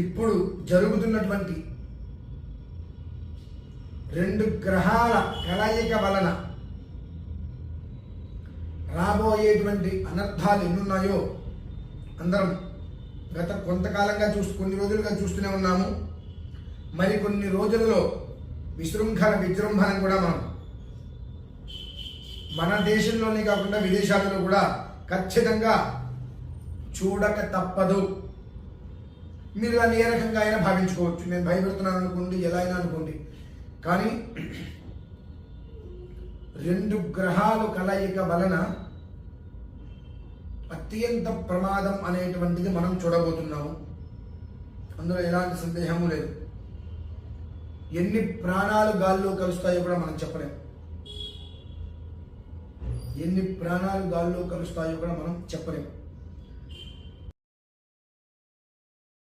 ఇప్పుడు జరుగుతున్నటువంటి 2 గ్రహాల కలయిక వలన రాబోయేటువంటి అనర్థాలు ఎన్నున్నాయో అందరం గత కొంతకాలంగా కొన్ని రోజులుగా చూస్తూనే ఉన్నాము. మరి కొన్ని రోజుల్లో విజృంభణ కూడా మన దేశంలోనే కాకుండా విదేశాలలో కూడా ఖచ్చితంగా చూడక తప్పదు. మీరు దాన్ని ఏ రకంగా అయినా భావించుకోవచ్చు. నేను భయపెడుతున్నాను అనుకోండి, ఎలా అయినా అనుకోండి. కానీ 2 గ్రహాలు కలయిక వలన అత్యంత ప్రమాదం అనేటువంటిది మనం చూడబోతున్నాము. అందులో ఎలాంటి సందేహము లేదు. ఎన్ని ప్రాణాలు గాల్లో కలుస్తాయో కూడా మనం చెప్పలేం. ఎన్ని ప్రాణాలు గాల్లో కలుస్తాయో కూడా మనం చెప్పలేం.